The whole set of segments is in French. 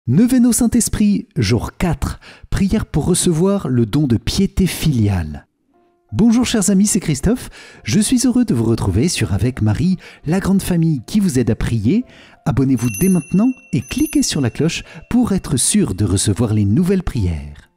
Neuvaine au Saint-Esprit, jour 4, prière pour recevoir le don de piété filiale. Bonjour chers amis, c'est Christophe. Je suis heureux de vous retrouver sur Avec Marie, la grande famille qui vous aide à prier. Abonnez-vous dès maintenant et cliquez sur la cloche pour être sûr de recevoir les nouvelles prières.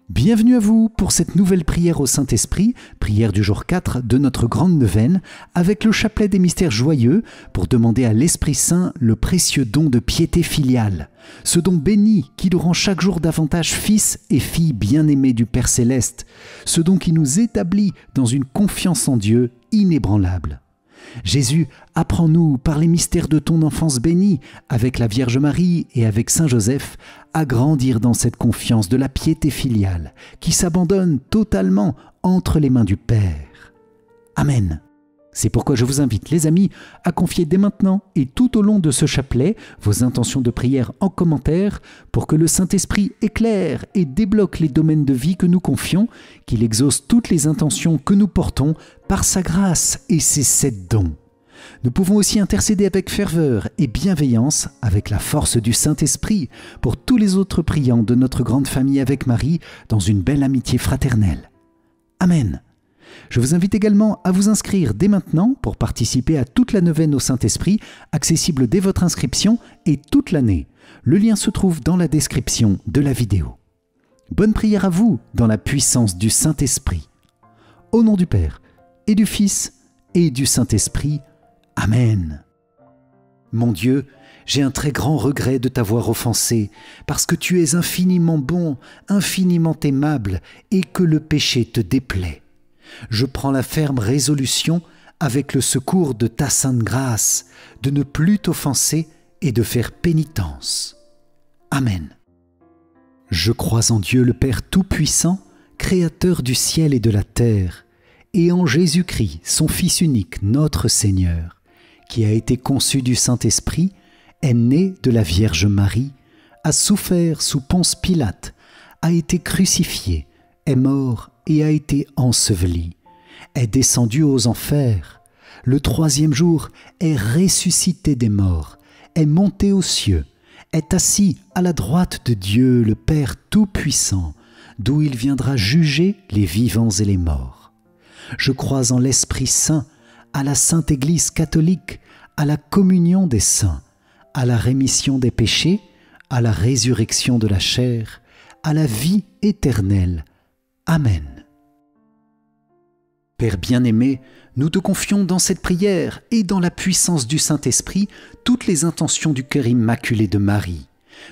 Bienvenue à vous pour cette nouvelle prière au Saint-Esprit, prière du jour 4 de notre grande neuvaine, avec le chapelet des mystères joyeux pour demander à l'Esprit Saint le précieux don de piété filiale, ce don béni qui nous rend chaque jour davantage fils et filles bien-aimés du Père Céleste, ce don qui nous établit dans une confiance en Dieu inébranlable. Jésus, apprends-nous par les mystères de ton enfance bénie, avec la Vierge Marie et avec Saint Joseph, à grandir dans cette confiance de la piété filiale, qui s'abandonne totalement entre les mains du Père. Amen. C'est pourquoi je vous invite, les amis, à confier dès maintenant et tout au long de ce chapelet vos intentions de prière en commentaire pour que le Saint-Esprit éclaire et débloque les domaines de vie que nous confions, qu'il exauce toutes les intentions que nous portons par sa grâce et ses 7 dons. Nous pouvons aussi intercéder avec ferveur et bienveillance, avec la force du Saint-Esprit, pour tous les autres priants de notre grande famille avec Marie dans une belle amitié fraternelle. Amen. Je vous invite également à vous inscrire dès maintenant pour participer à toute la neuvaine au Saint-Esprit, accessible dès votre inscription et toute l'année. Le lien se trouve dans la description de la vidéo. Bonne prière à vous dans la puissance du Saint-Esprit. Au nom du Père, et du Fils, et du Saint-Esprit. Amen. Mon Dieu, j'ai un très grand regret de t'avoir offensé, parce que tu es infiniment bon, infiniment aimable, et que le péché te déplaît. Je prends la ferme résolution, avec le secours de ta sainte grâce, de ne plus t'offenser et de faire pénitence. Amen. Je crois en Dieu le Père Tout-Puissant, Créateur du ciel et de la terre, et en Jésus-Christ, son Fils unique, notre Seigneur, qui a été conçu du Saint-Esprit, est né de la Vierge Marie, a souffert sous Ponce Pilate, a été crucifié, est mort et a été enseveli, est descendu aux enfers, le 3e jour est ressuscité des morts, est monté aux cieux, est assis à la droite de Dieu le Père Tout-Puissant, d'où il viendra juger les vivants et les morts. Je crois en l'Esprit Saint, à la Sainte Église catholique, à la communion des saints, à la rémission des péchés, à la résurrection de la chair, à la vie éternelle. Amen. Père bien-aimé, nous te confions dans cette prière et dans la puissance du Saint-Esprit toutes les intentions du cœur immaculé de Marie.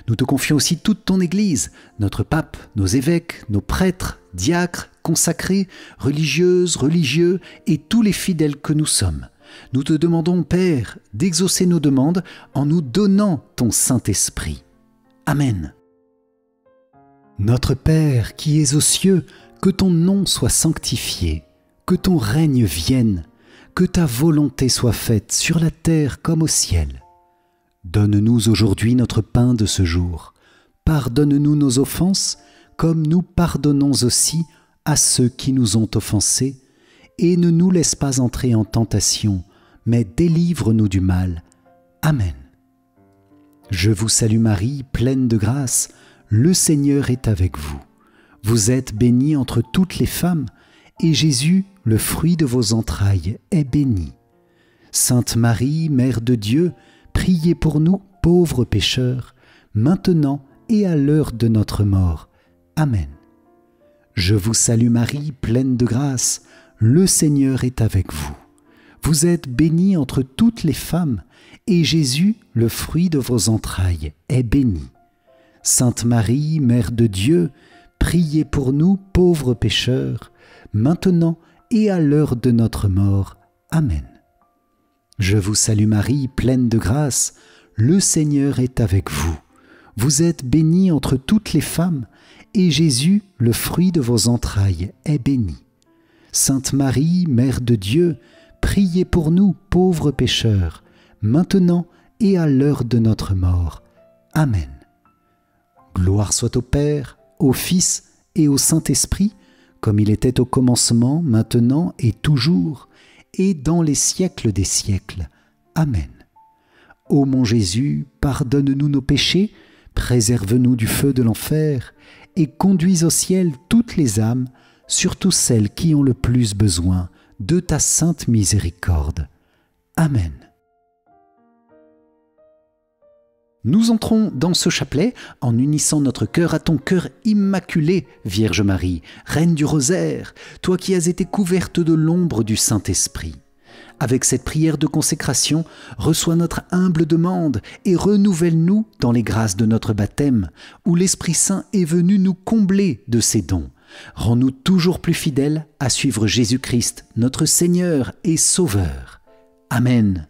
Nous te confions aussi toute ton Église, notre pape, nos évêques, nos prêtres, diacres, consacrés, religieuses, religieux et tous les fidèles que nous sommes. Nous te demandons, Père, d'exaucer nos demandes en nous donnant ton Saint-Esprit. Amen. Notre Père qui es aux cieux, que ton nom soit sanctifié, que ton règne vienne, que ta volonté soit faite sur la terre comme au ciel. Donne-nous aujourd'hui notre pain de ce jour. Pardonne-nous nos offenses, comme nous pardonnons aussi à ceux qui nous ont offensés, et ne nous laisse pas entrer en tentation, mais délivre-nous du mal. Amen. Je vous salue Marie, pleine de grâce, le Seigneur est avec vous. Vous êtes bénie entre toutes les femmes, et Jésus, le fruit de vos entrailles, est béni. Sainte Marie, Mère de Dieu, priez pour nous, pauvres pécheurs, maintenant et à l'heure de notre mort. Amen. Je vous salue Marie, pleine de grâce, le Seigneur est avec vous. Vous êtes bénie entre toutes les femmes, et Jésus, le fruit de vos entrailles, est béni. Sainte Marie, Mère de Dieu, priez pour nous, pauvres pécheurs, maintenant et à l'heure de notre mort. Amen. Je vous salue Marie, pleine de grâce, le Seigneur est avec vous. Vous êtes bénie entre toutes les femmes, et Jésus, le fruit de vos entrailles, est béni. Sainte Marie, Mère de Dieu, priez pour nous, pauvres pécheurs, maintenant et à l'heure de notre mort. Amen. Gloire soit au Père, au Fils et au Saint-Esprit, comme il était au commencement, maintenant et toujours, et dans les siècles des siècles. Amen. Ô mon Jésus, pardonne-nous nos péchés, Préserve-nous du feu de l'enfer et conduis au ciel toutes les âmes, surtout celles qui ont le plus besoin de ta sainte miséricorde. Amen. Nous entrons dans ce chapelet en unissant notre cœur à ton cœur immaculé, Vierge Marie, Reine du Rosaire, toi qui as été couverte de l'ombre du Saint-Esprit. Avec cette prière de consécration, reçois notre humble demande et renouvelle-nous dans les grâces de notre baptême, où l'Esprit Saint est venu nous combler de ses dons. Rends-nous toujours plus fidèles à suivre Jésus-Christ, notre Seigneur et Sauveur. Amen.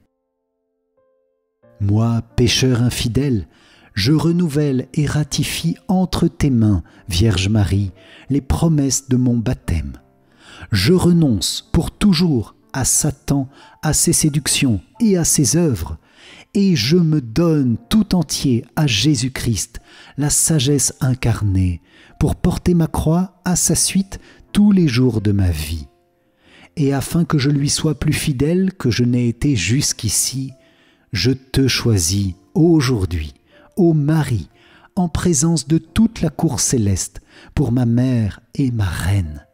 Moi, pécheur infidèle, je renouvelle et ratifie entre tes mains, Vierge Marie, les promesses de mon baptême. Je renonce pour toujours à Satan, à ses séductions et à ses œuvres, et je me donne tout entier à Jésus-Christ, la sagesse incarnée, pour porter ma croix à sa suite tous les jours de ma vie. Et afin que je lui sois plus fidèle que je n'ai été jusqu'ici, je te choisis aujourd'hui, ô Marie, en présence de toute la cour céleste, pour ma mère et ma reine.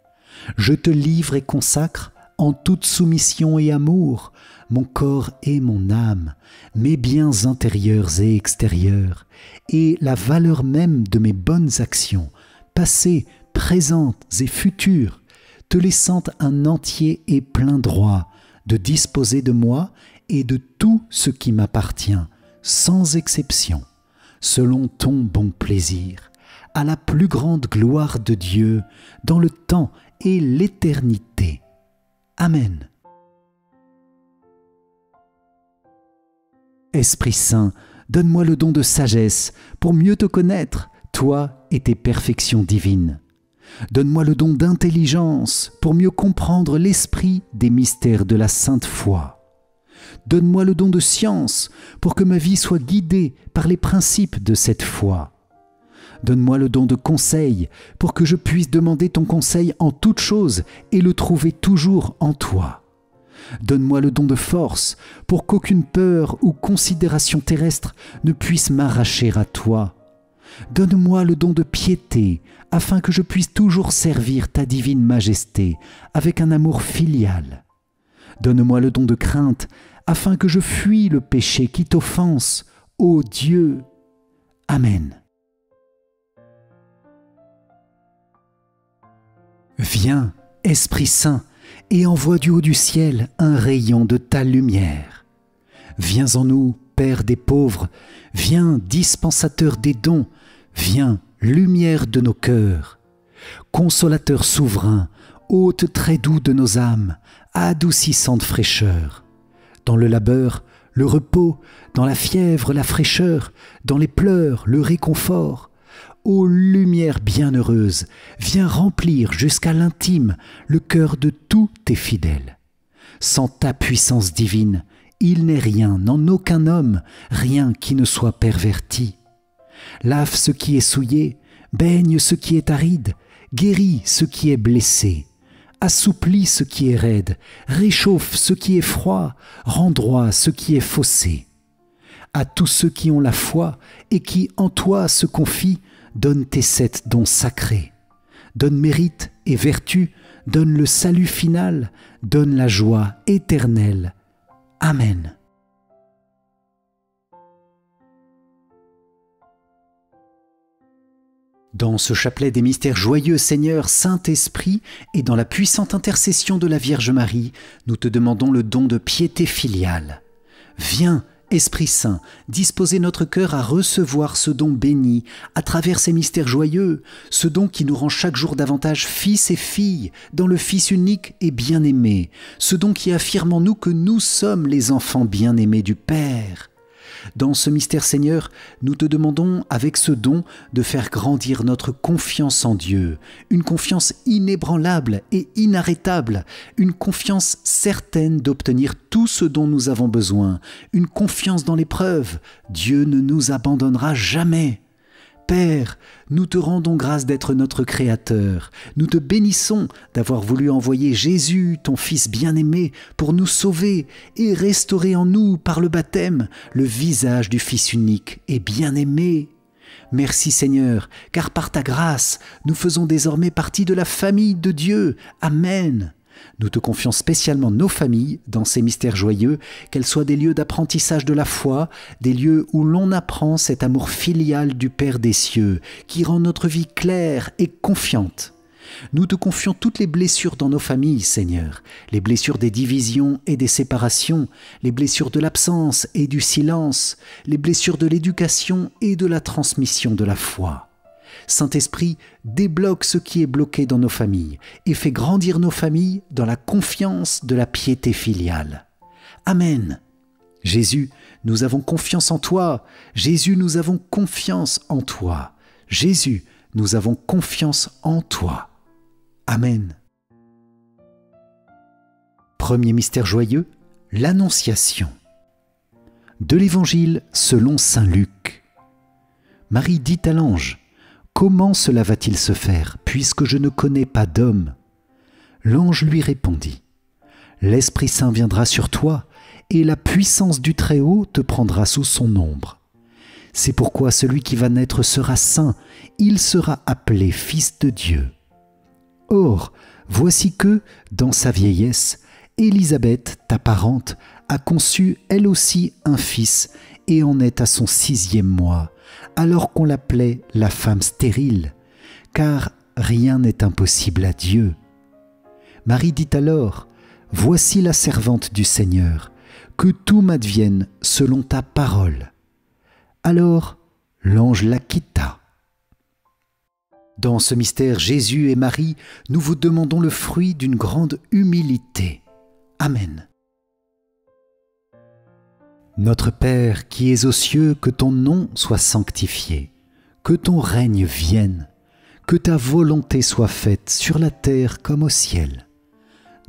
Je te livre et consacre, en toute soumission et amour, mon corps et mon âme, mes biens intérieurs et extérieurs, et la valeur même de mes bonnes actions, passées, présentes et futures, te laissant un entier et plein droit de disposer de moi et de tout ce qui m'appartient, sans exception, selon ton bon plaisir, à la plus grande gloire de Dieu, dans le temps et l'éternité. Amen. Esprit Saint, donne-moi le don de sagesse pour mieux te connaître, toi et tes perfections divines. Donne-moi le don d'intelligence pour mieux comprendre l'esprit des mystères de la sainte foi. Donne-moi le don de science pour que ma vie soit guidée par les principes de cette foi. Donne-moi le don de conseil pour que je puisse demander ton conseil en toutes choses et le trouver toujours en toi. Donne-moi le don de force pour qu'aucune peur ou considération terrestre ne puisse m'arracher à toi. Donne-moi le don de piété afin que je puisse toujours servir ta divine majesté avec un amour filial. Donne-moi le don de crainte afin que je fuis le péché qui t'offense, ô Dieu. Amen. Viens, Esprit Saint, et envoie du haut du ciel un rayon de ta lumière. Viens en nous, Père des pauvres, viens, dispensateur des dons, viens, lumière de nos cœurs. Consolateur souverain, hôte très doux de nos âmes, adoucissante fraîcheur. Dans le labeur, le repos, dans la fièvre, la fraîcheur, dans les pleurs, le réconfort. Ô lumière bienheureuse, viens remplir jusqu'à l'intime le cœur de tous tes fidèles. Sans ta puissance divine, il n'est rien, en aucun homme, rien qui ne soit perverti. Lave ce qui est souillé, baigne ce qui est aride, guéris ce qui est blessé, assouplis ce qui est raide, réchauffe ce qui est froid, rends droit ce qui est faussé. À tous ceux qui ont la foi et qui en toi se confient, donne tes 7 dons sacrés. Donne mérite et vertu, donne le salut final, donne la joie éternelle. Amen. Dans ce chapelet des mystères joyeux, Seigneur, Saint-Esprit, et dans la puissante intercession de la Vierge Marie, nous te demandons le don de piété filiale. Viens, Esprit Saint, disposez notre cœur à recevoir ce don béni à travers ces mystères joyeux, ce don qui nous rend chaque jour davantage fils et filles dans le Fils unique et bien-aimé, ce don qui affirme en nous que nous sommes les enfants bien-aimés du Père. Dans ce mystère, Seigneur, nous te demandons avec ce don de faire grandir notre confiance en Dieu, une confiance inébranlable et inarrêtable, une confiance certaine d'obtenir tout ce dont nous avons besoin, une confiance dans l'épreuve. Dieu ne nous abandonnera jamais. Père, nous te rendons grâce d'être notre Créateur. Nous te bénissons d'avoir voulu envoyer Jésus, ton Fils bien-aimé, pour nous sauver et restaurer en nous, par le baptême, le visage du Fils unique et bien-aimé. Merci Seigneur, car par ta grâce, nous faisons désormais partie de la famille de Dieu. Amen. Nous te confions spécialement nos familles dans ces mystères joyeux, qu'elles soient des lieux d'apprentissage de la foi, des lieux où l'on apprend cet amour filial du Père des cieux, qui rend notre vie claire et confiante. Nous te confions toutes les blessures dans nos familles, Seigneur, les blessures des divisions et des séparations, les blessures de l'absence et du silence, les blessures de l'éducation et de la transmission de la foi. Saint-Esprit, débloque ce qui est bloqué dans nos familles et fais grandir nos familles dans la confiance de la piété filiale. Amen. Jésus, nous avons confiance en toi. Jésus, nous avons confiance en toi. Jésus, nous avons confiance en toi. Amen. Premier mystère joyeux, l'Annonciation. De l'Évangile selon saint Luc. Marie dit à l'ange: « Comment cela va-t-il se faire, puisque je ne connais pas d'homme ?» L'ange lui répondit: « L'Esprit Saint viendra sur toi, et la puissance du Très-Haut te prendra sous son ombre. C'est pourquoi celui qui va naître sera saint, il sera appelé Fils de Dieu. Or, voici que, dans sa vieillesse, Élisabeth, ta parente, a conçu elle aussi un fils et en est à son 6e mois, alors qu'on l'appelait la femme stérile, car rien n'est impossible à Dieu. Marie dit alors: « Voici la servante du Seigneur, que tout m'advienne selon ta parole. » Alors l'ange la quitta. Dans ce mystère, Jésus et Marie, nous vous demandons le fruit d'une grande humilité. Amen. Notre Père qui es aux cieux, que ton nom soit sanctifié, que ton règne vienne, que ta volonté soit faite sur la terre comme au ciel.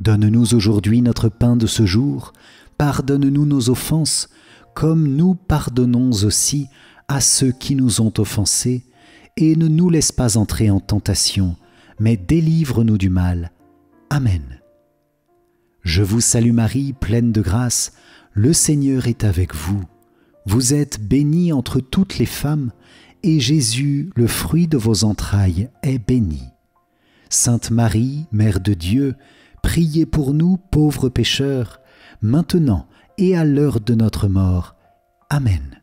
Donne-nous aujourd'hui notre pain de ce jour, pardonne-nous nos offenses, comme nous pardonnons aussi à ceux qui nous ont offensés, et ne nous laisse pas entrer en tentation, mais délivre-nous du mal. Amen. Je vous salue Marie, pleine de grâce, le Seigneur est avec vous. Vous êtes bénie entre toutes les femmes, et Jésus, le fruit de vos entrailles, est béni. Sainte Marie, Mère de Dieu, priez pour nous pauvres pécheurs, maintenant et à l'heure de notre mort. Amen.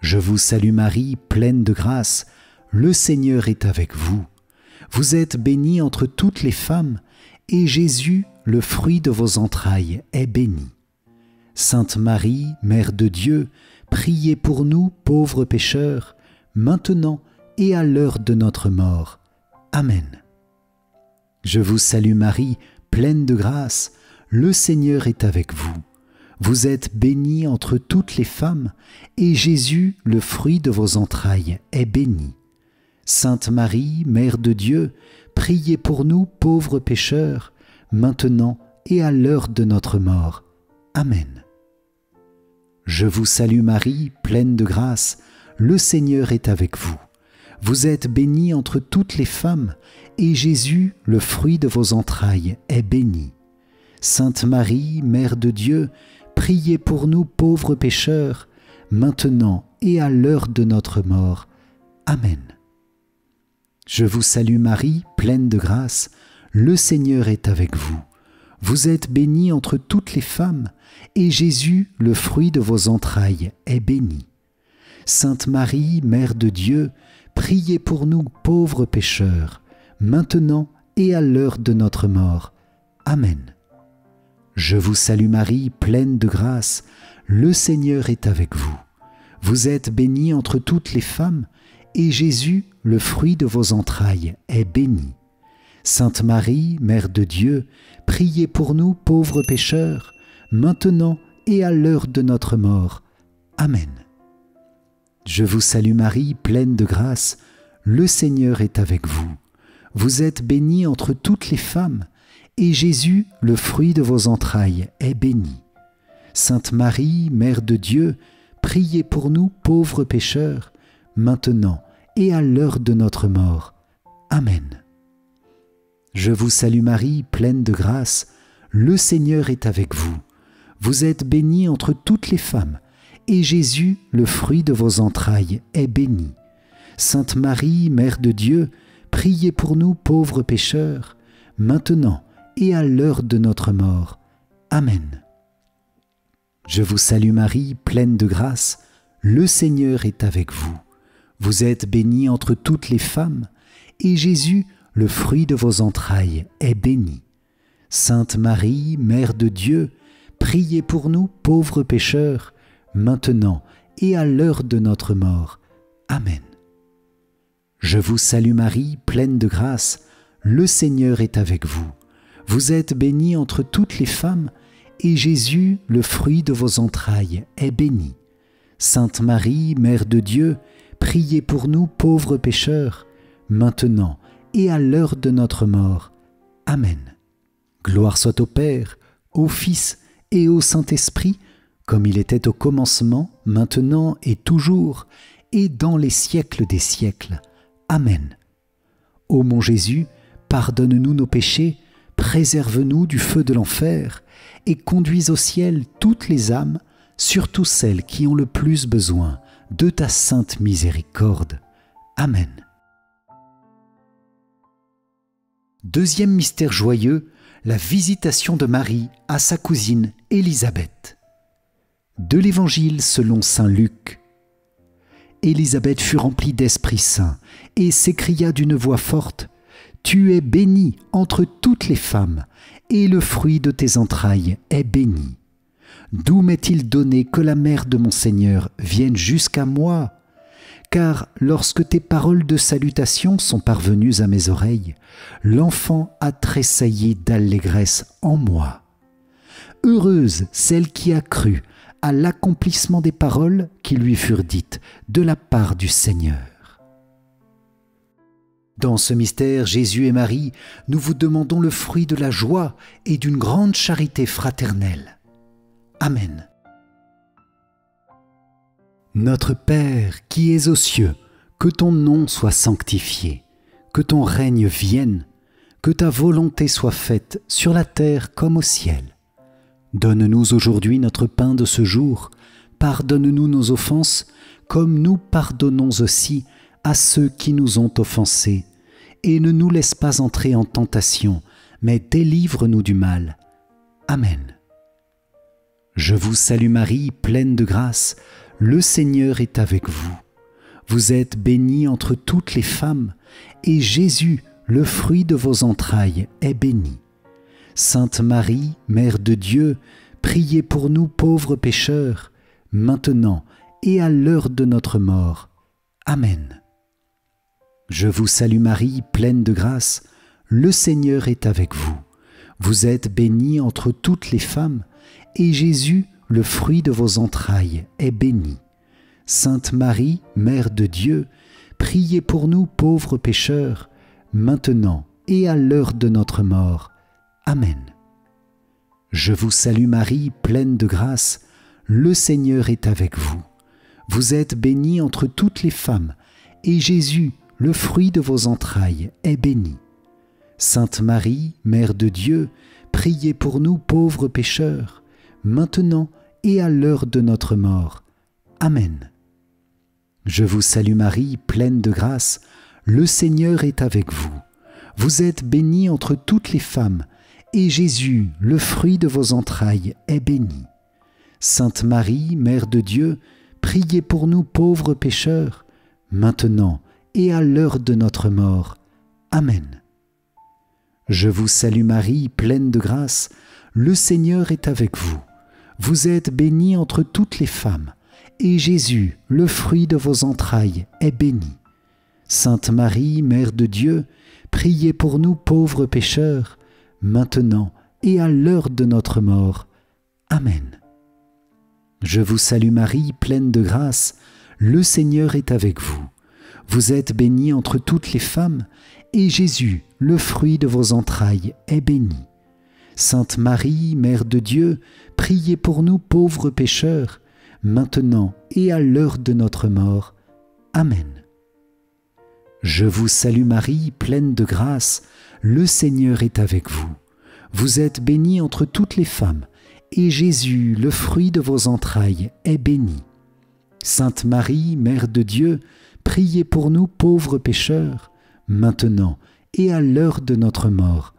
Je vous salue Marie, pleine de grâce, le Seigneur est avec vous. Vous êtes bénie entre toutes les femmes, et Jésus, le fruit de vos entrailles, est béni. Sainte Marie, Mère de Dieu, priez pour nous pauvres pécheurs, maintenant et à l'heure de notre mort. Amen. Je vous salue Marie, pleine de grâce, le Seigneur est avec vous. Vous êtes bénie entre toutes les femmes, et Jésus, le fruit de vos entrailles, est béni. Sainte Marie, Mère de Dieu, priez pour nous pauvres pécheurs, maintenant et à l'heure de notre mort. Amen. Je vous salue Marie, pleine de grâce, le Seigneur est avec vous. Vous êtes bénie entre toutes les femmes, et Jésus, le fruit de vos entrailles, est béni. Sainte Marie, Mère de Dieu, priez pour nous pauvres pécheurs, maintenant et à l'heure de notre mort. Amen. Je vous salue Marie, pleine de grâce, le Seigneur est avec vous. Vous êtes bénie entre toutes les femmes, et Jésus, le fruit de vos entrailles, est béni. Sainte Marie, Mère de Dieu, priez pour nous pauvres pécheurs, maintenant et à l'heure de notre mort. Amen. Je vous salue Marie, pleine de grâce, le Seigneur est avec vous. Vous êtes bénie entre toutes les femmes, et Jésus, le fruit de vos entrailles, est béni. Sainte Marie, Mère de Dieu, priez pour nous pauvres pécheurs, maintenant et à l'heure de notre mort. Amen. Je vous salue Marie, pleine de grâce, le Seigneur est avec vous. Vous êtes bénie entre toutes les femmes, et Jésus, le fruit de vos entrailles, est béni. Sainte Marie, Mère de Dieu, priez pour nous pauvres pécheurs, maintenant et à l'heure de notre mort. Amen. Je vous salue Marie, pleine de grâce, le Seigneur est avec vous. Vous êtes bénie entre toutes les femmes, et Jésus, le fruit de vos entrailles, est béni. Sainte Marie, Mère de Dieu, priez pour nous pauvres pécheurs, maintenant et à l'heure de notre mort. Amen. Je vous salue Marie, pleine de grâce, le Seigneur est avec vous. Vous êtes bénie entre toutes les femmes, et Jésus, le fruit de vos entrailles, est béni. Sainte Marie, Mère de Dieu, priez pour nous pauvres pécheurs, maintenant et à l'heure de notre mort. Amen. Je vous salue Marie, pleine de grâce, le Seigneur est avec vous. Vous êtes bénie entre toutes les femmes, et Jésus, le fruit de vos entrailles, est béni. Sainte Marie, Mère de Dieu, priez pour nous pauvres pécheurs, maintenant et à l'heure de notre mort. Amen. Gloire soit au Père, au Fils et au Saint-Esprit, comme il était au commencement, maintenant et toujours, et dans les siècles des siècles. Amen. Ô mon Jésus, pardonne-nous nos péchés, préserve-nous du feu de l'enfer, et conduis au ciel toutes les âmes, surtout celles qui ont le plus besoin de ta sainte miséricorde. Amen. Deuxième mystère joyeux, la visitation de Marie à sa cousine Élisabeth. De l'Évangile selon saint Luc. Élisabeth fut remplie d'Esprit Saint et s'écria d'une voix forte : « Tu es bénie entre toutes les femmes, et le fruit de tes entrailles est béni. D'où m'est-il donné que la mère de mon Seigneur vienne jusqu'à moi ? Car lorsque tes paroles de salutation sont parvenues à mes oreilles, l'enfant a tressailli d'allégresse en moi. Heureuse celle qui a cru à l'accomplissement des paroles qui lui furent dites de la part du Seigneur. » Dans ce mystère, Jésus et Marie, nous vous demandons le fruit de la joie et d'une grande charité fraternelle. Amen. Notre Père qui es aux cieux, que ton nom soit sanctifié, que ton règne vienne, que ta volonté soit faite sur la terre comme au ciel. Donne-nous aujourd'hui notre pain de ce jour, pardonne-nous nos offenses, comme nous pardonnons aussi à ceux qui nous ont offensés, et ne nous laisse pas entrer en tentation, mais délivre-nous du mal. Amen. Je vous salue Marie, pleine de grâce, le Seigneur est avec vous. Vous êtes bénie entre toutes les femmes, et Jésus, le fruit de vos entrailles, est béni. Sainte Marie, Mère de Dieu, priez pour nous pauvres pécheurs, maintenant et à l'heure de notre mort. Amen. Je vous salue Marie, pleine de grâce, le Seigneur est avec vous. Vous êtes bénie entre toutes les femmes, et Jésus, le fruit de vos entrailles, est béni. Sainte Marie, Mère de Dieu, priez pour nous pauvres pécheurs, maintenant et à l'heure de notre mort. Amen. Je vous salue Marie, pleine de grâce, le Seigneur est avec vous. Vous êtes bénie entre toutes les femmes, et Jésus, le fruit de vos entrailles, est béni. Sainte Marie, Mère de Dieu, priez pour nous pauvres pécheurs, maintenant et à l'heure de notre mort. Amen. Je vous salue Marie, pleine de grâce, le Seigneur est avec vous. Vous êtes bénie entre toutes les femmes, et Jésus, le fruit de vos entrailles, est béni. Sainte Marie, Mère de Dieu, priez pour nous pauvres pécheurs, maintenant et à l'heure de notre mort. Amen. Je vous salue Marie, pleine de grâce, le Seigneur est avec vous. Vous êtes bénie entre toutes les femmes, et Jésus, le fruit de vos entrailles, est béni. Sainte Marie, Mère de Dieu, priez pour nous pauvres pécheurs, maintenant et à l'heure de notre mort. Amen. Je vous salue Marie, pleine de grâce, le Seigneur est avec vous. Vous êtes bénie entre toutes les femmes, et Jésus, le fruit de vos entrailles, est béni. Sainte Marie, Mère de Dieu, priez pour nous pauvres pécheurs, maintenant et à l'heure de notre mort. Amen. Je vous salue Marie, pleine de grâce, le Seigneur est avec vous. Vous êtes bénie entre toutes les femmes, et Jésus, le fruit de vos entrailles, est béni. Sainte Marie, Mère de Dieu, priez pour nous pauvres pécheurs, maintenant et à l'heure de notre mort.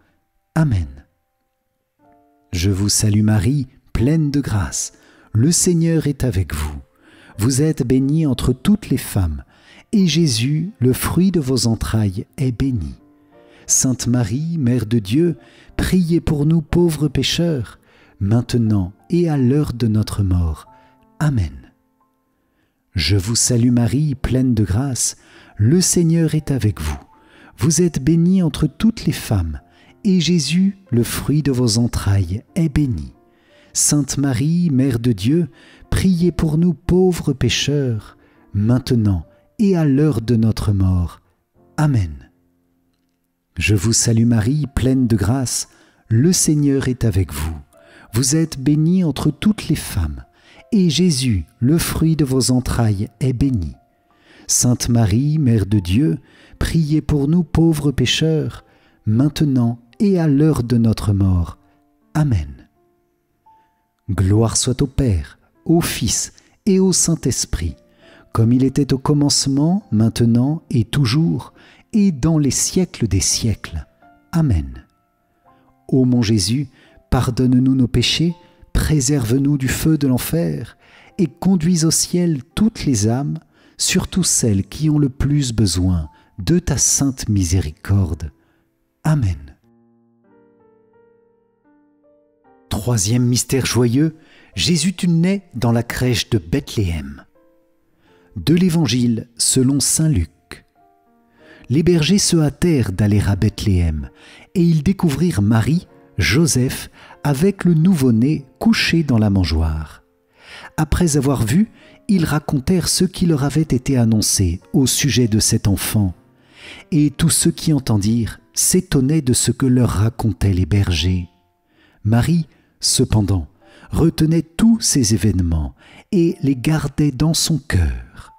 Amen. Je vous salue Marie, pleine de grâce. Le Seigneur est avec vous. Vous êtes bénie entre toutes les femmes, et Jésus, le fruit de vos entrailles, est béni. Sainte Marie, Mère de Dieu, priez pour nous pauvres pécheurs, maintenant et à l'heure de notre mort. Amen. Je vous salue Marie, pleine de grâce, le Seigneur est avec vous. Vous êtes bénie entre toutes les femmes, et Jésus, le fruit de vos entrailles, est béni. Sainte Marie, Mère de Dieu, priez pour nous pauvres pécheurs, maintenant et à l'heure de notre mort. Amen. Je vous salue Marie, pleine de grâce, le Seigneur est avec vous. Vous êtes bénie entre toutes les femmes, et Jésus, le fruit de vos entrailles, est béni. Sainte Marie, Mère de Dieu, priez pour nous pauvres pécheurs, maintenant et à l'heure de notre mort. Amen. Gloire soit au Père, au Fils et au Saint-Esprit, comme il était au commencement, maintenant et toujours, et dans les siècles des siècles. Amen. Ô mon Jésus, pardonne-nous nos péchés, préserve-nous du feu de l'enfer, et conduis au ciel toutes les âmes, surtout celles qui ont le plus besoin de ta sainte miséricorde. Amen. Troisième mystère joyeux, Jésus naît dans la crèche de Bethléem. De l'Évangile selon saint Luc. Les bergers se hâtèrent d'aller à Bethléem, et ils découvrirent Marie, Joseph, avec le nouveau-né couché dans la mangeoire. Après avoir vu, ils racontèrent ce qui leur avait été annoncé au sujet de cet enfant. Et tous ceux qui entendirent s'étonnaient de ce que leur racontaient les bergers. Marie, cependant, retenait tous ces événements et les gardait dans son cœur.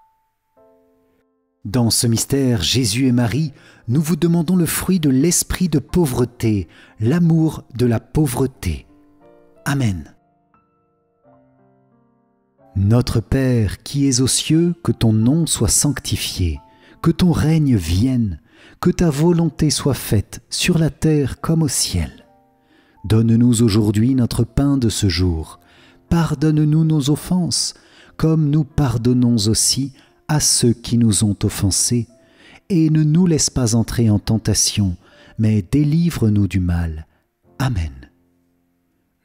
Dans ce mystère, Jésus et Marie, nous vous demandons le fruit de l'esprit de pauvreté, l'amour de la pauvreté. Amen. Notre Père qui es aux cieux, que ton nom soit sanctifié, que ton règne vienne, que ta volonté soit faite sur la terre comme au ciel. Donne-nous aujourd'hui notre pain de ce jour. Pardonne-nous nos offenses, comme nous pardonnons aussi à ceux qui nous ont offensés. Et ne nous laisse pas entrer en tentation, mais délivre-nous du mal. Amen.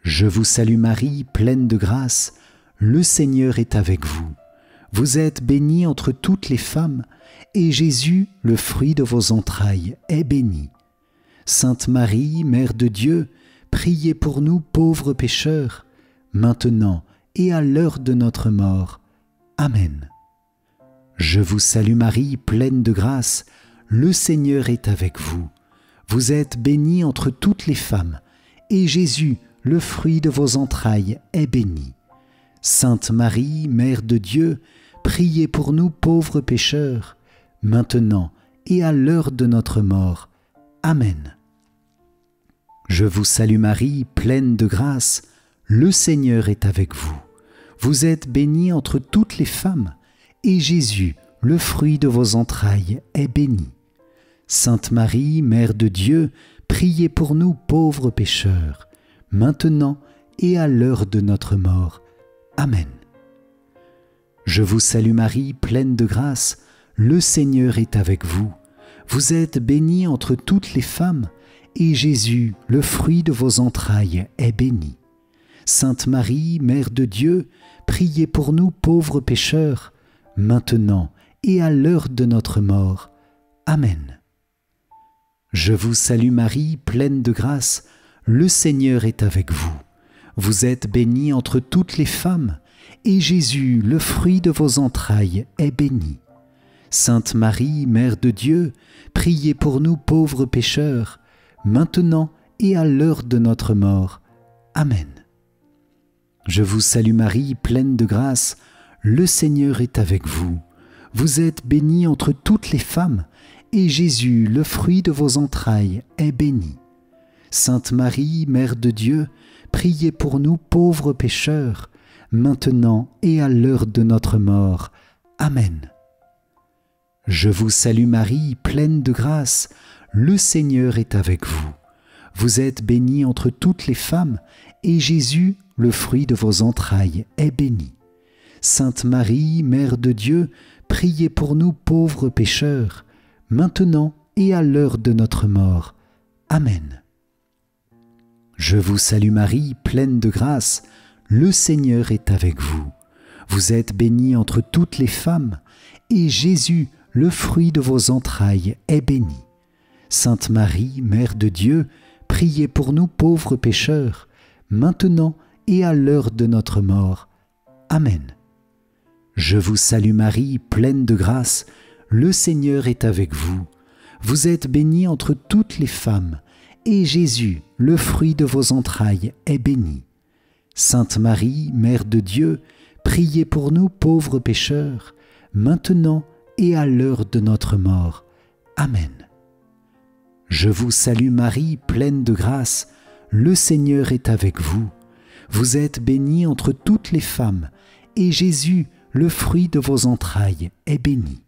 Je vous salue Marie, pleine de grâce, le Seigneur est avec vous. Vous êtes bénie entre toutes les femmes, et Jésus, le fruit de vos entrailles, est béni. Sainte Marie, Mère de Dieu, priez pour nous pauvres pécheurs, maintenant et à l'heure de notre mort. Amen. Je vous salue Marie, pleine de grâce, le Seigneur est avec vous. Vous êtes bénie entre toutes les femmes, et Jésus, le fruit de vos entrailles, est béni. Sainte Marie, Mère de Dieu, priez pour nous pauvres pécheurs, maintenant et à l'heure de notre mort. Amen. Je vous salue Marie, pleine de grâce, le Seigneur est avec vous. Vous êtes bénie entre toutes les femmes, et Jésus, le fruit de vos entrailles, est béni. Sainte Marie, Mère de Dieu, priez pour nous pauvres pécheurs, maintenant et à l'heure de notre mort. Amen. Je vous salue Marie, pleine de grâce, le Seigneur est avec vous. Vous êtes bénie entre toutes les femmes, et Jésus, le fruit de vos entrailles, est béni. Sainte Marie, Mère de Dieu, priez pour nous pauvres pécheurs, maintenant et à l'heure de notre mort. Amen. Je vous salue Marie, pleine de grâce, le Seigneur est avec vous. Vous êtes bénie entre toutes les femmes, et Jésus, le fruit de vos entrailles, est béni. Sainte Marie, Mère de Dieu, priez pour nous pauvres pécheurs, maintenant et à l'heure de notre mort. Amen. Je vous salue Marie, pleine de grâce, le Seigneur est avec vous. Vous êtes bénie entre toutes les femmes, et Jésus, le fruit de vos entrailles, est béni. Sainte Marie, Mère de Dieu, priez pour nous pauvres pécheurs, maintenant et à l'heure de notre mort. Amen. Je vous salue Marie, pleine de grâce, le Seigneur est avec vous. Vous êtes bénie entre toutes les femmes, et Jésus, le fruit de vos entrailles, est béni. Sainte Marie, Mère de Dieu, priez pour nous pauvres pécheurs, maintenant et à l'heure de notre mort. Amen. Je vous salue Marie, pleine de grâce, le Seigneur est avec vous. Vous êtes bénie entre toutes les femmes, et Jésus, le fruit de vos entrailles, est béni. Sainte Marie, Mère de Dieu, priez pour nous pauvres pécheurs, maintenant et à l'heure de notre mort. Amen. Je vous salue Marie, pleine de grâce, le Seigneur est avec vous. Vous êtes bénie entre toutes les femmes, et Jésus, le fruit de vos entrailles, est béni. Sainte Marie, Mère de Dieu, priez pour nous pauvres pécheurs, maintenant et à l'heure de notre mort. Amen. Je vous salue Marie, pleine de grâce, le Seigneur est avec vous. Vous êtes bénie entre toutes les femmes, et Jésus, le fruit de vos entrailles, est béni.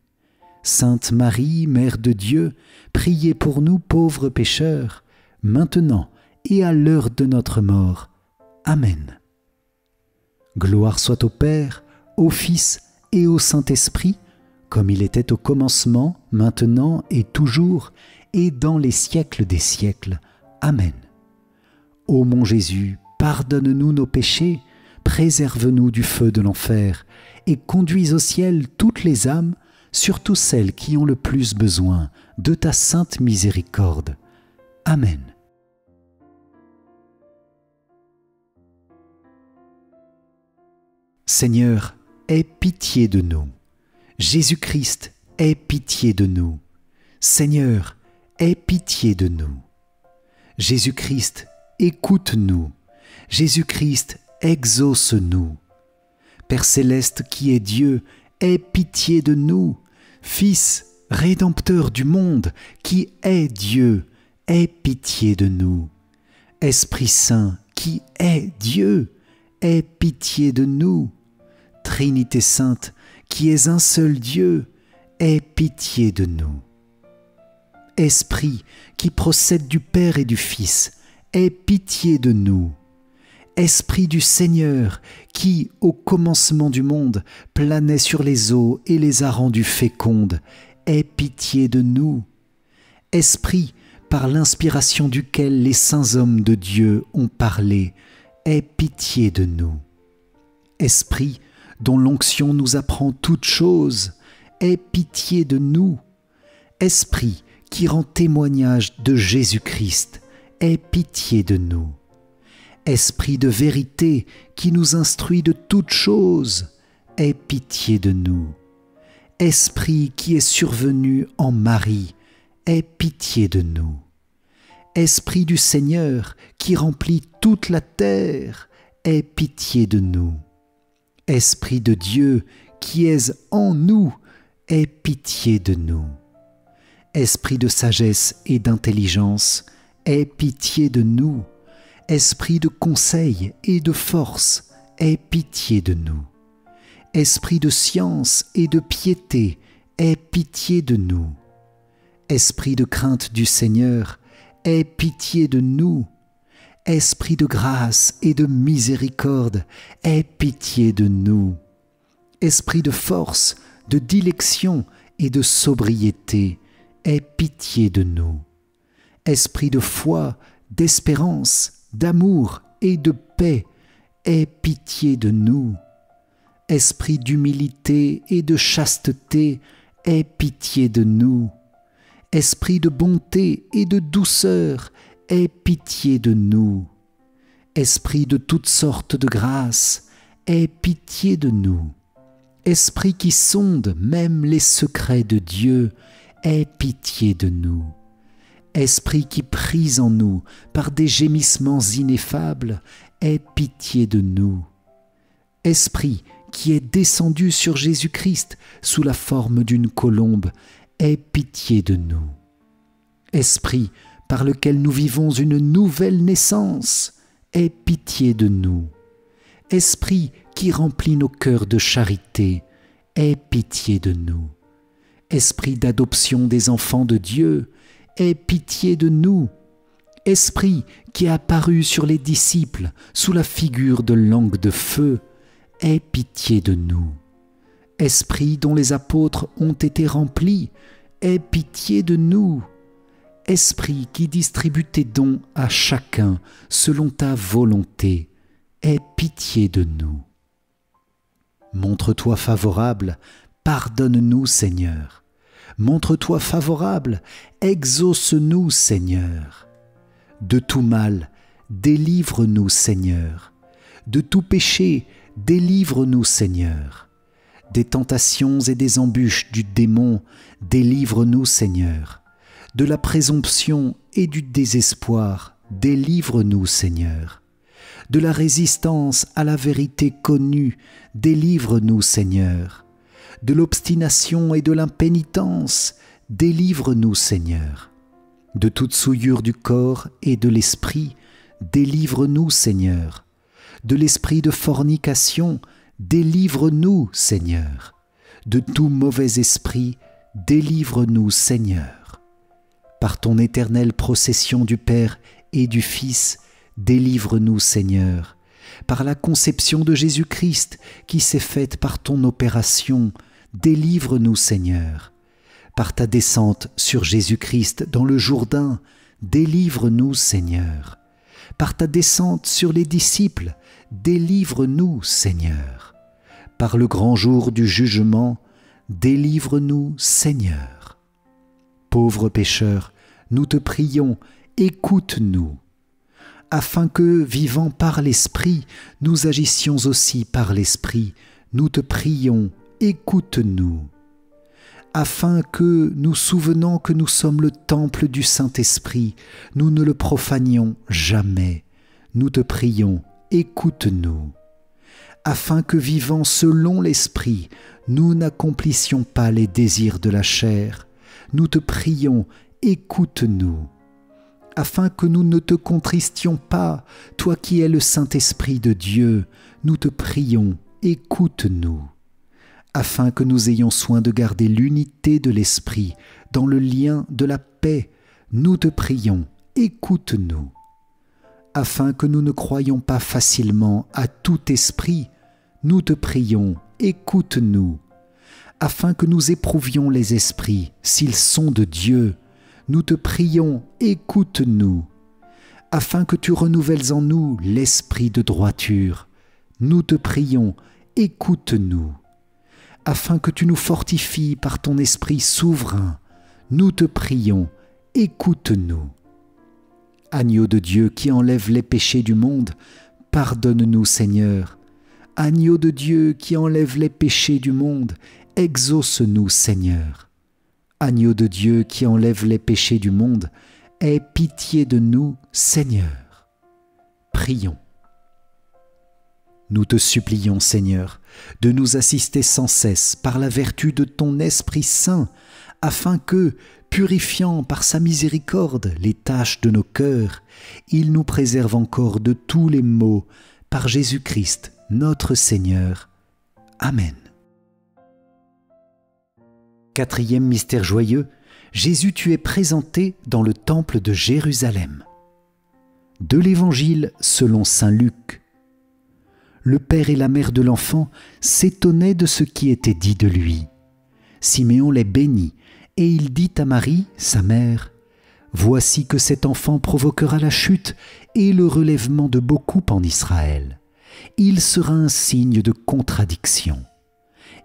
Sainte Marie, Mère de Dieu, priez pour nous pauvres pécheurs, maintenant et à l'heure de notre mort. Amen. Gloire soit au Père, au Fils et au Saint-Esprit, comme il était au commencement, maintenant et toujours, et dans les siècles des siècles. Amen. Ô mon Jésus, pardonne-nous nos péchés, préserve-nous du feu de l'enfer, et conduis au ciel toutes les âmes, surtout celles qui ont le plus besoin de ta sainte miséricorde. Amen. Seigneur, aie pitié de nous. Jésus-Christ, aie pitié de nous. Seigneur, aie pitié de nous. Jésus-Christ, écoute-nous. Jésus-Christ, exauce-nous. Père céleste qui est Dieu, aie pitié de nous. Fils, Rédempteur du monde, qui est Dieu, aie pitié de nous. Esprit Saint, qui est Dieu, aie pitié de nous. Trinité Sainte, qui es un seul Dieu, aie pitié de nous. Esprit, qui procède du Père et du Fils, aie pitié de nous. Esprit du Seigneur, qui, au commencement du monde, planait sur les eaux et les a rendues fécondes, aie pitié de nous. Esprit, par l'inspiration duquel les saints hommes de Dieu ont parlé, aie pitié de nous. Esprit, dont l'onction nous apprend toutes choses, aie pitié de nous. Esprit, qui rend témoignage de Jésus-Christ, aie pitié de nous. Esprit de vérité, qui nous instruit de toutes choses, aie pitié de nous. Esprit qui est survenu en Marie, aie pitié de nous. Esprit du Seigneur, qui remplit toute la terre, aie pitié de nous. Esprit de Dieu, qui es en nous, aie pitié de nous. Esprit de sagesse et d'intelligence, aie pitié de nous. Esprit de conseil et de force, aie pitié de nous. Esprit de science et de piété, aie pitié de nous. Esprit de crainte du Seigneur, aie pitié de nous. Esprit de grâce et de miséricorde, aie pitié de nous. Esprit de force, de dilection et de sobriété, aie pitié de nous. Esprit de foi, d'espérance, d'amour et de paix, aie pitié de nous. Esprit d'humilité et de chasteté, aie pitié de nous. Esprit de bonté et de douceur, aie pitié de nous. Esprit de toutes sortes de grâce, aie pitié de nous. Esprit qui sonde même les secrets de Dieu, aie pitié de nous. Esprit qui prise en nous par des gémissements ineffables, aie pitié de nous. Esprit qui est descendu sur Jésus-Christ sous la forme d'une colombe, aie pitié de nous. Esprit par lequel nous vivons une nouvelle naissance, aie pitié de nous. Esprit qui remplit nos cœurs de charité, aie pitié de nous. Esprit d'adoption des enfants de Dieu, aie pitié de nous. Esprit qui est apparu sur les disciples sous la figure de langue de feu, aie pitié de nous. Esprit dont les apôtres ont été remplis, aie pitié de nous. Esprit qui distribue tes dons à chacun selon ta volonté, aie pitié de nous. Montre-toi favorable, pardonne-nous Seigneur. Montre-toi favorable, exauce-nous Seigneur. De tout mal, délivre-nous Seigneur. De tout péché, délivre-nous Seigneur. Des tentations et des embûches du démon, délivre-nous Seigneur. De la présomption et du désespoir, délivre-nous Seigneur. De la résistance à la vérité connue, délivre-nous Seigneur. De l'obstination et de l'impénitence, délivre-nous Seigneur. De toute souillure du corps et de l'esprit, délivre-nous Seigneur. De l'esprit de fornication, délivre-nous Seigneur. De tout mauvais esprit, délivre-nous Seigneur. Par ton éternelle procession du Père et du Fils, délivre-nous Seigneur. Par la conception de Jésus-Christ qui s'est faite par ton opération, délivre-nous Seigneur. Par ta descente sur Jésus-Christ dans le Jourdain, délivre-nous Seigneur. Par ta descente sur les disciples, délivre-nous Seigneur. Par le grand jour du jugement, délivre-nous Seigneur. Pauvres pécheurs, nous te prions, écoute-nous, afin que, vivant par l'Esprit, nous agissions aussi par l'Esprit. Nous te prions, écoute-nous. Afin que, nous souvenant que nous sommes le temple du Saint-Esprit, nous ne le profanions jamais. Nous te prions, écoute-nous. Afin que, vivant selon l'Esprit, nous n'accomplissions pas les désirs de la chair. Nous te prions, écoute-nous. Afin que nous ne te contristions pas, toi qui es le Saint-Esprit de Dieu, nous te prions, écoute-nous. Afin que nous ayons soin de garder l'unité de l'Esprit dans le lien de la paix, nous te prions, écoute-nous. Afin que nous ne croyions pas facilement à tout esprit, nous te prions, écoute-nous. Afin que nous éprouvions les esprits, s'ils sont de Dieu, nous te prions, écoute-nous. Afin que tu renouvelles en nous l'esprit de droiture, nous te prions, écoute-nous. Afin que tu nous fortifies par ton esprit souverain, nous te prions, écoute-nous. Agneau de Dieu qui enlève les péchés du monde, pardonne-nous Seigneur. Agneau de Dieu qui enlève les péchés du monde, exauce-nous Seigneur. Agneau de Dieu qui enlève les péchés du monde, aie pitié de nous, Seigneur. Prions. Nous te supplions, Seigneur, de nous assister sans cesse par la vertu de ton Esprit Saint, afin que, purifiant par sa miséricorde les taches de nos cœurs, il nous préserve encore de tous les maux, par Jésus-Christ, notre Seigneur. Amen. Quatrième mystère joyeux, Jésus tu es présenté dans le temple de Jérusalem. De l'Évangile selon saint Luc. Le père et la mère de l'enfant s'étonnaient de ce qui était dit de lui. Siméon les bénit, et il dit à Marie, sa mère, « Voici que cet enfant provoquera la chute et le relèvement de beaucoup en Israël. Il sera un signe de contradiction.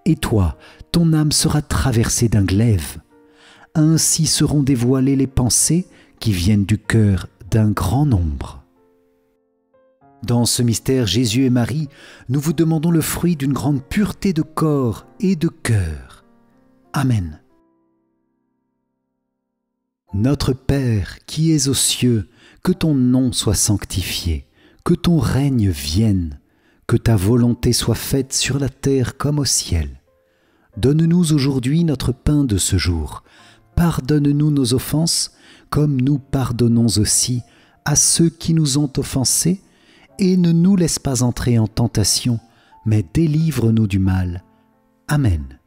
Et toi, ton âme sera traversée d'un glaive. Ainsi seront dévoilées les pensées qui viennent du cœur d'un grand nombre. » Dans ce mystère Jésus et Marie, nous vous demandons le fruit d'une grande pureté de corps et de cœur. Amen. Notre Père qui es aux cieux, que ton nom soit sanctifié, que ton règne vienne, que ta volonté soit faite sur la terre comme au ciel. Donne-nous aujourd'hui notre pain de ce jour. Pardonne-nous nos offenses, comme nous pardonnons aussi à ceux qui nous ont offensés, et ne nous laisse pas entrer en tentation, mais délivre-nous du mal. Amen.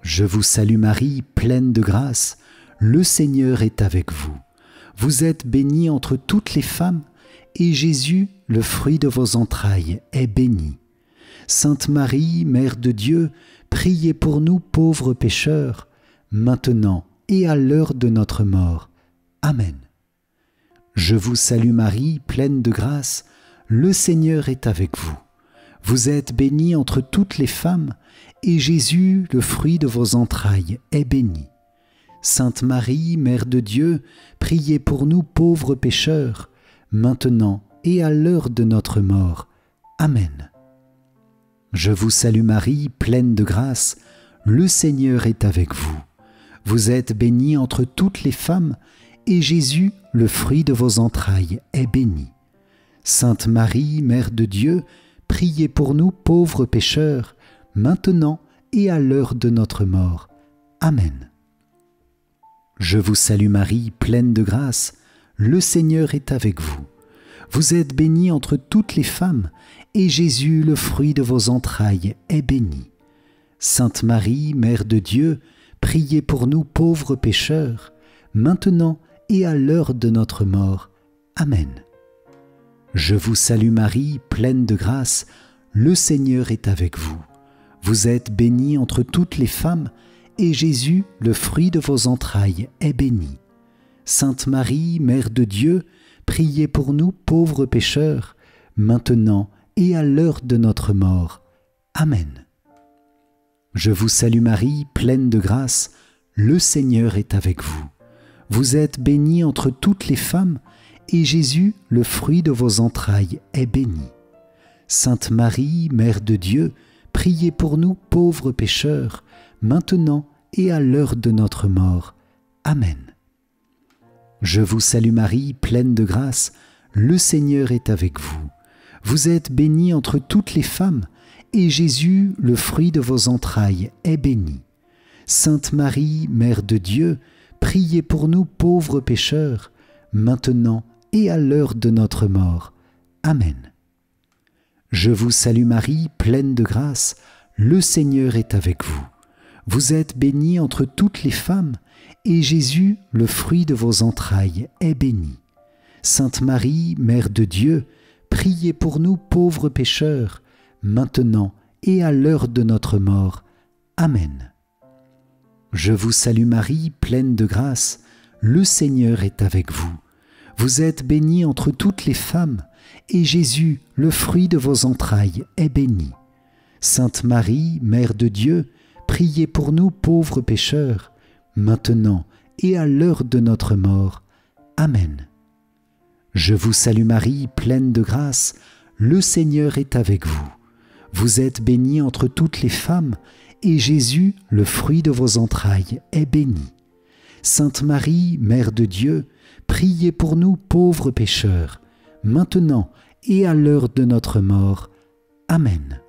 Je vous salue Marie, pleine de grâce, le Seigneur est avec vous. Vous êtes bénie entre toutes les femmes, et Jésus, le fruit de vos entrailles, est béni. Sainte Marie, Mère de Dieu, priez pour nous pauvres pécheurs, maintenant et à l'heure de notre mort. Amen. Je vous salue Marie, pleine de grâce, le Seigneur est avec vous. Vous êtes bénie entre toutes les femmes, et Jésus, le fruit de vos entrailles, est béni. Sainte Marie, Mère de Dieu, priez pour nous pauvres pécheurs, maintenant et à l'heure de notre mort. Amen. Je vous salue Marie, pleine de grâce, le Seigneur est avec vous. Vous êtes bénie entre toutes les femmes, et Jésus, le fruit de vos entrailles, est béni. Sainte Marie, Mère de Dieu, priez pour nous pauvres pécheurs, maintenant et à l'heure de notre mort. Amen. Je vous salue Marie, pleine de grâce, le Seigneur est avec vous. Vous êtes bénie entre toutes les femmes, et Jésus, le fruit de vos entrailles, est béni. Sainte Marie, Mère de Dieu, priez pour nous pauvres pécheurs, maintenant et à l'heure de notre mort. Amen. Je vous salue Marie, pleine de grâce, le Seigneur est avec vous. Vous êtes bénie entre toutes les femmes, et Jésus, le fruit de vos entrailles, est béni. Sainte Marie, Mère de Dieu, priez pour nous pauvres pécheurs, maintenant et à l'heure de notre mort. Amen. Je vous salue Marie, pleine de grâce, le Seigneur est avec vous. Vous êtes bénie entre toutes les femmes, et Jésus, le fruit de vos entrailles, est béni. Sainte Marie, Mère de Dieu, priez pour nous pauvres pécheurs, maintenant et à l'heure de notre mort. Amen. Je vous salue Marie, pleine de grâce, le Seigneur est avec vous. Vous êtes bénie entre toutes les femmes, et Jésus, le fruit de vos entrailles, est béni. Sainte Marie, Mère de Dieu, priez pour nous pauvres pécheurs, maintenant et à l'heure de notre mort. Amen. Je vous salue Marie, pleine de grâce, le Seigneur est avec vous. Vous êtes bénie entre toutes les femmes, et Jésus, le fruit de vos entrailles, est béni. Sainte Marie, Mère de Dieu, priez pour nous pauvres pécheurs, maintenant et à l'heure de notre mort. Amen. Je vous salue Marie, pleine de grâce, le Seigneur est avec vous. Vous êtes bénie entre toutes les femmes, et Jésus, le fruit de vos entrailles, est béni. Sainte Marie, Mère de Dieu, priez pour nous pauvres pécheurs, maintenant et à l'heure de notre mort. Amen. Je vous salue Marie, pleine de grâce, le Seigneur est avec vous. Vous êtes bénie entre toutes les femmes, et Jésus, le fruit de vos entrailles, est béni. Sainte Marie, Mère de Dieu, priez pour nous pauvres pécheurs, maintenant et à l'heure de notre mort. Amen.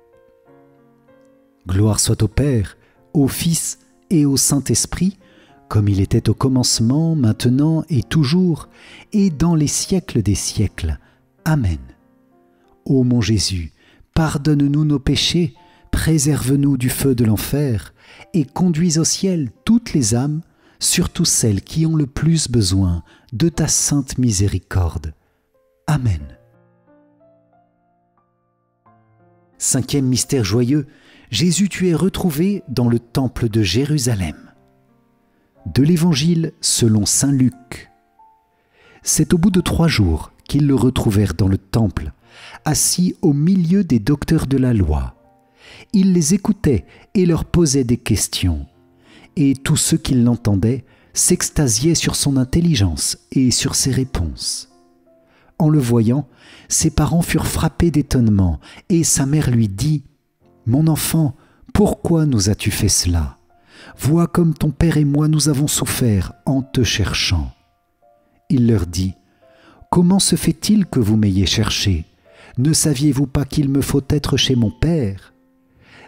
Gloire soit au Père, au Fils et au Saint-Esprit, comme il était au commencement, maintenant et toujours, et dans les siècles des siècles. Amen. Ô mon Jésus, pardonne-nous nos péchés, préserve-nous du feu de l'enfer, et conduis au ciel toutes les âmes, surtout celles qui ont le plus besoin de ta sainte miséricorde. Amen. Cinquième mystère joyeux, Jésus tu es retrouvé dans le temple de Jérusalem. De l'Évangile selon saint Luc. C'est au bout de 3 jours qu'ils le retrouvèrent dans le temple, assis au milieu des docteurs de la loi. Il les écoutait et leur posait des questions. Et tous ceux qui l'entendaient s'extasiaient sur son intelligence et sur ses réponses. En le voyant, ses parents furent frappés d'étonnement, et sa mère lui dit « Mon enfant, pourquoi nous as-tu fait cela ? Vois comme ton père et moi nous avons souffert en te cherchant. » Il leur dit « Comment se fait-il que vous m'ayez cherché ? Ne saviez-vous pas qu'il me faut être chez mon père ?»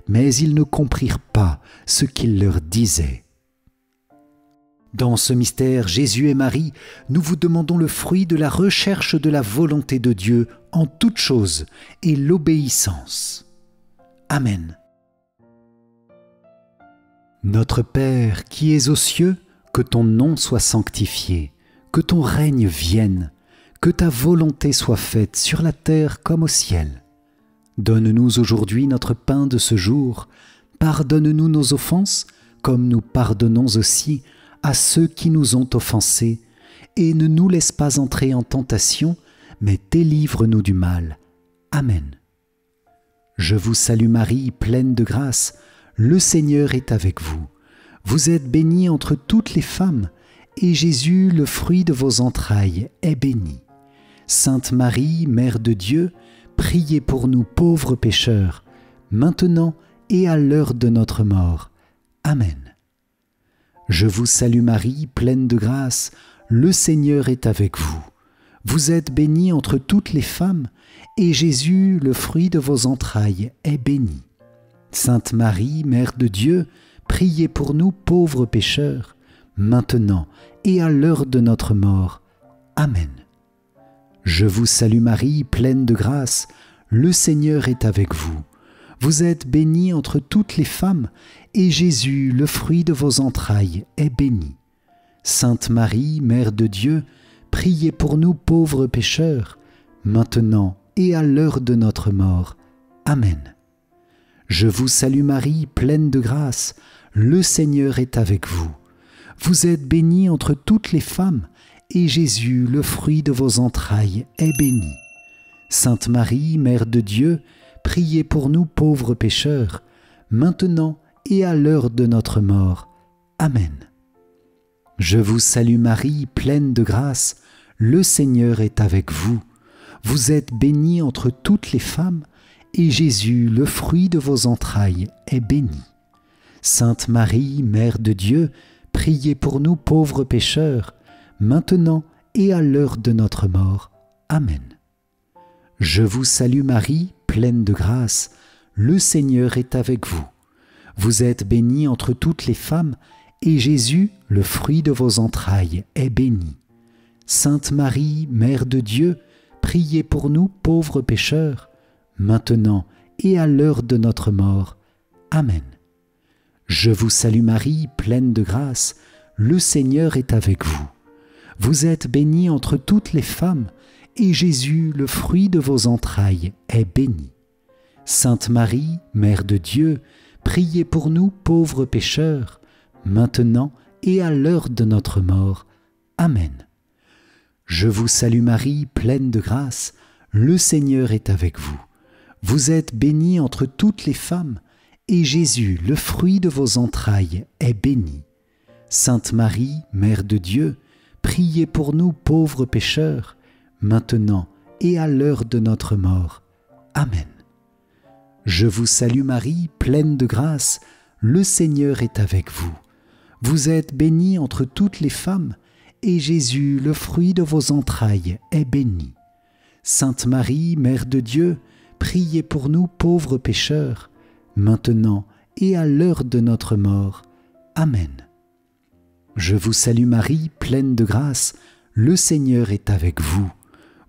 Mais ils ne comprirent pas ce qu'il leur disait. Dans ce mystère, Jésus et Marie, nous vous demandons le fruit de la recherche de la volonté de Dieu en toutes choses et l'obéissance. Amen. Notre Père qui es aux cieux, que ton nom soit sanctifié, que ton règne vienne, que ta volonté soit faite sur la terre comme au ciel. Donne-nous aujourd'hui notre pain de ce jour. Pardonne-nous nos offenses, comme nous pardonnons aussi à ceux qui nous ont offensés. Et ne nous laisse pas entrer en tentation, mais délivre-nous du mal. Amen. Je vous salue Marie, pleine de grâce, le Seigneur est avec vous. Vous êtes bénie entre toutes les femmes, et Jésus, le fruit de vos entrailles, est béni. Sainte Marie, Mère de Dieu, priez pour nous pauvres pécheurs, maintenant et à l'heure de notre mort. Amen. Je vous salue Marie, pleine de grâce, le Seigneur est avec vous. Vous êtes bénie entre toutes les femmes, et Jésus, le fruit de vos entrailles, est béni. Sainte Marie, Mère de Dieu, priez pour nous pauvres pécheurs, maintenant et à l'heure de notre mort. Amen. Je vous salue Marie, pleine de grâce, le Seigneur est avec vous. Vous êtes bénie entre toutes les femmes, et Jésus, le fruit de vos entrailles, est béni. Sainte Marie, Mère de Dieu, priez pour nous pauvres pécheurs, maintenant et à l'heure de notre mort. Amen. Je vous salue Marie, pleine de grâce, le Seigneur est avec vous. Vous êtes bénie entre toutes les femmes, et Jésus, le fruit de vos entrailles, est béni. Sainte Marie, Mère de Dieu, priez pour nous pauvres pécheurs, maintenant et à l'heure de notre mort. Amen. Je vous salue Marie, pleine de grâce, le Seigneur est avec vous. Vous êtes bénie entre toutes les femmes, et Jésus, le fruit de vos entrailles, est béni. Sainte Marie, Mère de Dieu, priez pour nous pauvres pécheurs, maintenant et à l'heure de notre mort. Amen. Je vous salue Marie, pleine de grâce, le Seigneur est avec vous. Vous êtes bénie entre toutes les femmes, et Jésus, le fruit de vos entrailles, est béni. Sainte Marie, Mère de Dieu, priez pour nous pauvres pécheurs, maintenant et à l'heure de notre mort. Amen. Je vous salue Marie, pleine de grâce, le Seigneur est avec vous. Vous êtes bénie entre toutes les femmes, et Jésus, le fruit de vos entrailles, est béni. Sainte Marie, Mère de Dieu, priez pour nous pauvres pécheurs, maintenant et à l'heure de notre mort. Amen. Je vous salue Marie, pleine de grâce, le Seigneur est avec vous. Vous êtes bénie entre toutes les femmes, et Jésus, le fruit de vos entrailles, est béni. Sainte Marie, Mère de Dieu, priez pour nous pauvres pécheurs, maintenant et à l'heure de notre mort. Amen. Je vous salue Marie, pleine de grâce, le Seigneur est avec vous. Vous êtes bénie entre toutes les femmes, et Jésus, le fruit de vos entrailles, est béni. Sainte Marie, Mère de Dieu, priez pour nous pauvres pécheurs, maintenant et à l'heure de notre mort. Amen. Je vous salue Marie, pleine de grâce, le Seigneur est avec vous.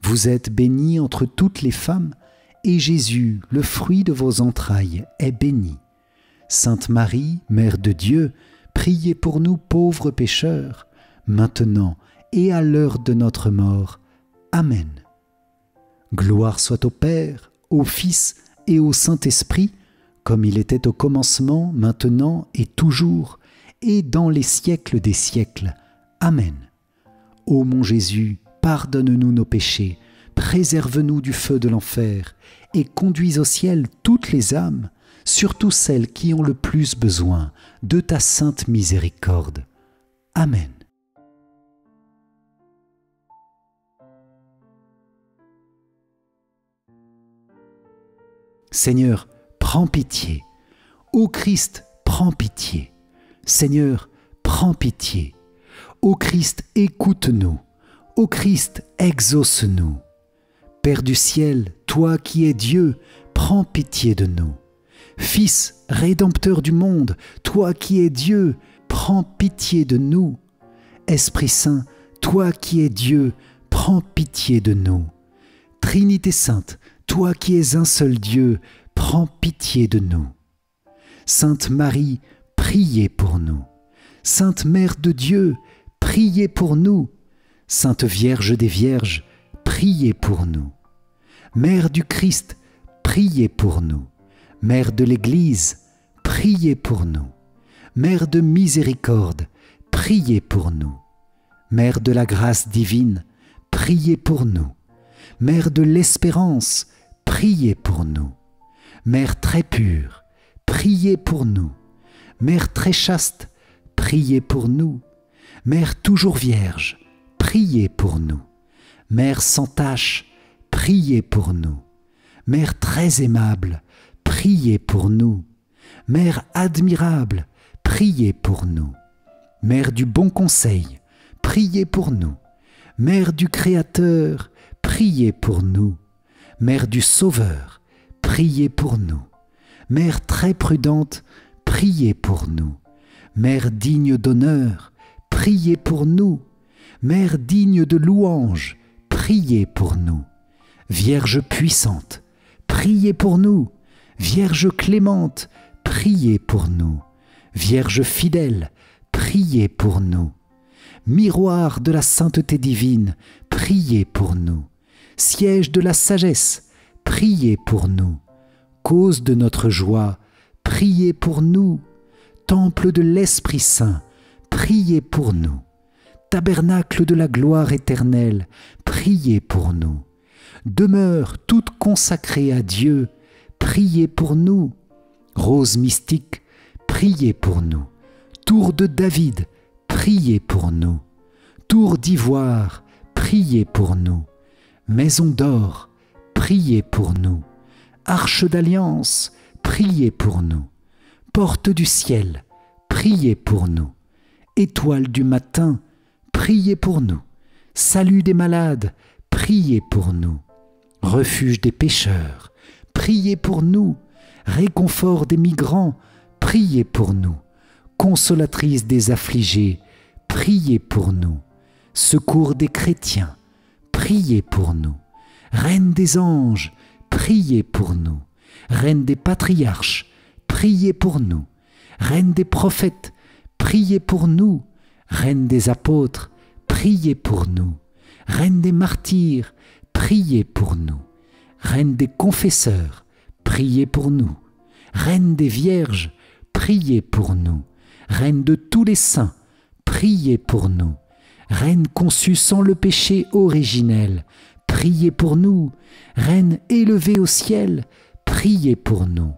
Vous êtes bénie entre toutes les femmes, et Jésus, le fruit de vos entrailles, est béni. Sainte Marie, Mère de Dieu, priez pour nous pauvres pécheurs, maintenant et à l'heure de notre mort. Amen. Gloire soit au Père, au Fils et au Saint-Esprit, comme il était au commencement, maintenant et toujours, et dans les siècles des siècles. Amen. Ô mon Jésus, pardonne-nous nos péchés, préserve-nous du feu de l'enfer, et conduis au ciel toutes les âmes, surtout celles qui ont le plus besoin de ta sainte miséricorde. Amen. Seigneur, prends pitié. Ô Christ, prends pitié. Seigneur, prends pitié. Ô Christ, écoute-nous. Ô Christ, exauce-nous. Père du ciel, toi qui es Dieu, prends pitié de nous. Fils, Rédempteur du monde, toi qui es Dieu, prends pitié de nous. Esprit Saint, toi qui es Dieu, prends pitié de nous. Trinité Sainte, toi qui es un seul Dieu, prends pitié de nous. Sainte Marie, priez pour nous. Sainte Mère de Dieu, priez pour nous. Sainte Vierge des Vierges, priez pour nous. Mère du Christ, priez pour nous. Mère de l'Église, priez pour nous. Mère de miséricorde, priez pour nous. Mère de la grâce divine, priez pour nous. Mère de l'espérance, priez pour nous. Mère très pure, priez pour nous. Mère très chaste, priez pour nous. Mère toujours vierge, priez pour nous. Mère sans tache, priez pour nous. Mère très aimable, priez pour nous. Mère admirable, priez pour nous. Mère du bon conseil, priez pour nous. Mère du Créateur, priez pour nous. Mère du Sauveur, priez pour nous. Mère très prudente, priez pour nous. Mère digne d'honneur, priez pour nous. Mère digne de louange, priez pour nous. Vierge puissante, priez pour nous. Vierge clémente, priez pour nous. Vierge fidèle, priez pour nous. Miroir de la sainteté divine, priez pour nous. Siège de la sagesse, priez pour nous. Cause de notre joie, priez pour nous. Temple de l'Esprit Saint, priez pour nous. Tabernacle de la gloire éternelle, priez pour nous. Demeure toute consacrée à Dieu, priez pour nous. Rose mystique, priez pour nous. Tour de David, priez pour nous. Tour d'ivoire, priez pour nous. Maison d'or, priez pour nous. Arche d'alliance, priez pour nous. Porte du ciel, priez pour nous. Étoile du matin, priez pour nous. Salut des malades, priez pour nous. Refuge des pécheurs, priez pour nous. Réconfort des migrants, priez pour nous. Consolatrice des affligés, priez pour nous. Secours des chrétiens, priez pour nous. Reine des anges, priez pour nous. Reine des patriarches, priez pour nous. Reine des prophètes, priez pour nous. Reine des apôtres, priez pour nous. Reine des martyrs, priez pour nous. Reine des confesseurs, priez pour nous. Reine des vierges, priez pour nous. Reine de tous les saints, priez pour nous. Reine conçue sans le péché originel, priez pour nous. Reine élevée au ciel, priez pour nous.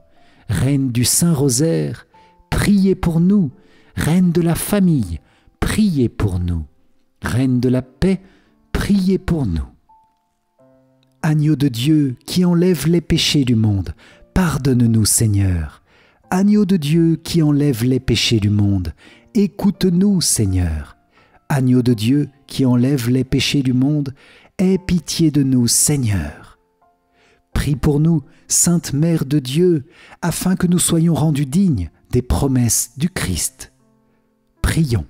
Reine du Saint-Rosaire, priez pour nous. Reine de la famille, priez pour nous. Reine de la paix, priez pour nous. Agneau de Dieu qui enlève les péchés du monde, pardonne-nous Seigneur. Agneau de Dieu qui enlève les péchés du monde, écoute-nous Seigneur. Agneau de Dieu qui enlève les péchés du monde, aie pitié de nous Seigneur. Prie pour nous, Sainte Mère de Dieu, afin que nous soyons rendus dignes des promesses du Christ. Prions.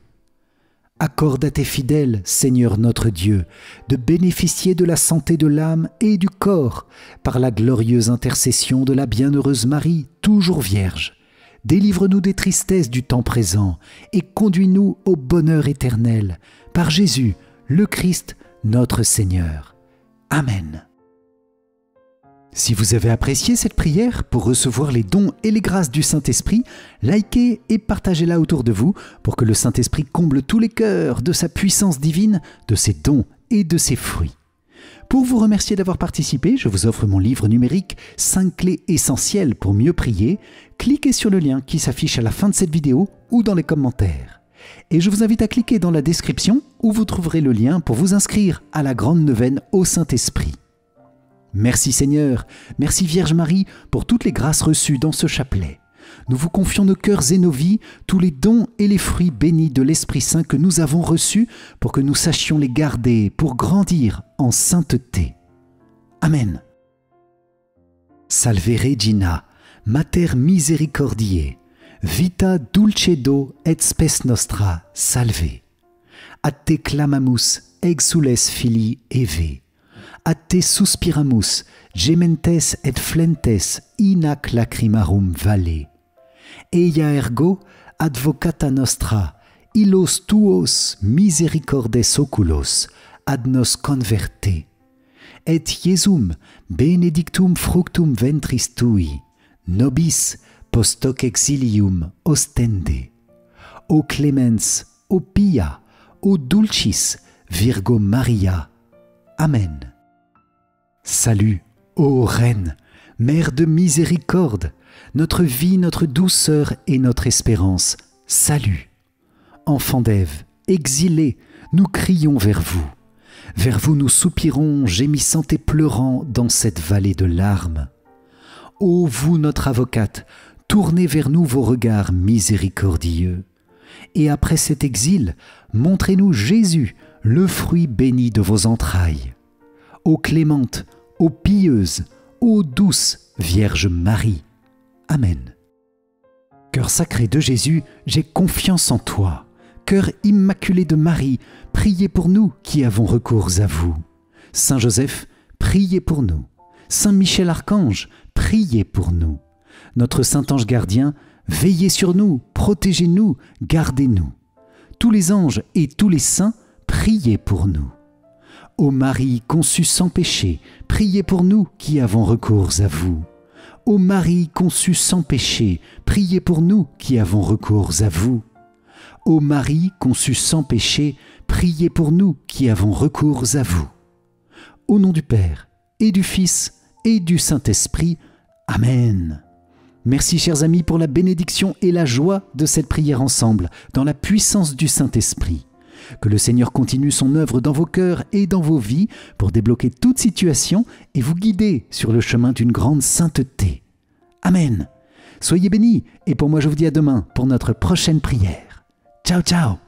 Accorde à tes fidèles, Seigneur notre Dieu, de bénéficier de la santé de l'âme et du corps par la glorieuse intercession de la bienheureuse Marie, toujours Vierge. Délivre-nous des tristesses du temps présent et conduis-nous au bonheur éternel, par Jésus, le Christ, notre Seigneur. Amen. Si vous avez apprécié cette prière pour recevoir les dons et les grâces du Saint-Esprit, likez et partagez-la autour de vous pour que le Saint-Esprit comble tous les cœurs de sa puissance divine, de ses dons et de ses fruits. Pour vous remercier d'avoir participé, je vous offre mon livre numérique « 5 clés essentielles pour mieux prier ». Cliquez sur le lien qui s'affiche à la fin de cette vidéo ou dans les commentaires. Et je vous invite à cliquer dans la description où vous trouverez le lien pour vous inscrire à la grande neuvaine au Saint-Esprit. Merci Seigneur, merci Vierge Marie pour toutes les grâces reçues dans ce chapelet. Nous vous confions nos cœurs et nos vies, tous les dons et les fruits bénis de l'Esprit Saint que nous avons reçus pour que nous sachions les garder pour grandir en sainteté. Amen. Salve Regina, Mater Misericordiae, vita dulcedo et spes nostra, salve. A te clamamus, exules filii Eve. a te suspiramus, gementes et flentes in ac lacrimarum valle. Eia ergo advocata nostra, illos tuos misericordes oculos ad nos converte. Et Iesum benedictum fructum ventris tui, nobis post hoc exilium ostende. O clemens, o pia, o dulcis, Virgo Maria. Amen. Salut, ô Reine, Mère de miséricorde, notre vie, notre douceur et notre espérance. Salut. Enfants d'Ève, exilés, nous crions vers vous. Vers vous nous soupirons, gémissant et pleurant dans cette vallée de larmes. Ô vous, notre avocate, tournez vers nous vos regards miséricordieux. Et après cet exil, montrez-nous Jésus, le fruit béni de vos entrailles. Ô clémente, ô pieuse, ô douce Vierge Marie. Amen. Cœur sacré de Jésus, j'ai confiance en toi. Cœur immaculé de Marie, priez pour nous qui avons recours à vous. Saint Joseph, priez pour nous. Saint Michel Archange, priez pour nous. Notre Saint Ange gardien, veillez sur nous, protégez-nous, gardez-nous. Tous les anges et tous les saints, priez pour nous. Ô Marie conçue sans péché, priez pour nous qui avons recours à vous. Ô Marie conçue sans péché, priez pour nous qui avons recours à vous. Ô Marie conçue sans péché, priez pour nous qui avons recours à vous. Au nom du Père, et du Fils, et du Saint-Esprit. Amen. Merci chers amis pour la bénédiction et la joie de cette prière ensemble, dans la puissance du Saint-Esprit. Que le Seigneur continue son œuvre dans vos cœurs et dans vos vies pour débloquer toute situation et vous guider sur le chemin d'une grande sainteté. Amen. Soyez bénis et pour moi je vous dis à demain pour notre prochaine prière. Ciao ciao.